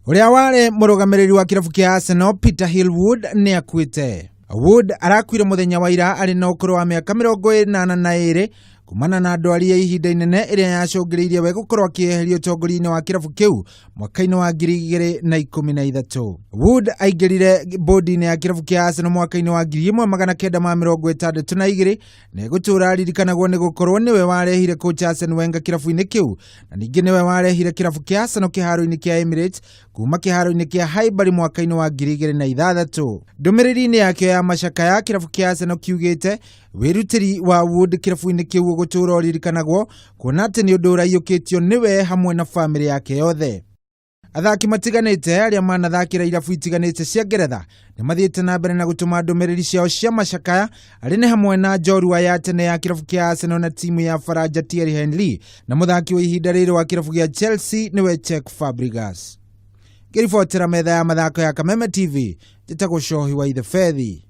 Uria wari murugamiriri wa kirabu kia Arsenal Peter Wood ni akuite. Wood arakuire muthenya wa ira ari na ukuru wa miaka 82 kuumana na ndwari ya ihinda inene iria yacungiriirie we gukorwo akieherio utongoria-ini wa kirabu kiu mwaka-ini wa 2013. Wood aingirire bodi-ini ya kirabu kia Arsenal mwaka-ini wa 1962 na egutura aririkanagwo ni gukorwo niwe warehire kocha Arsene Wenger kirabu-ini kiu na ningi niwe warehire kirabu kia Arsenal kiharo-ini kia Emirates kuma kiharo-ini kia Highbury mwaka-ini wa 2006. Ndumiriri-ini yake ya macaka ya kirabu kia Arsenal kiugite wirutiri wa Wood kirabu-ini kiu gutura aririkanagwo kuona ati ni undu uraiyukitio niwe hamwe na family yake yothe. Athaki matiganite aria manathakira irabu itiganite cia Ngeretha ni mathiite na mbere na gutuma ndumiriri ciao cia macakaya ari ni hamwe na njorua ya tene ya kirabu kia Arsenal na timu ya Faranja Eyeheririe na muthaki wa ihinda riri wa kirabu kia Chelsea niwe Fabregas. Ngiribotera metha ya mathako ya Kameme TV njitagwo Cohi wa Ithe Fethi.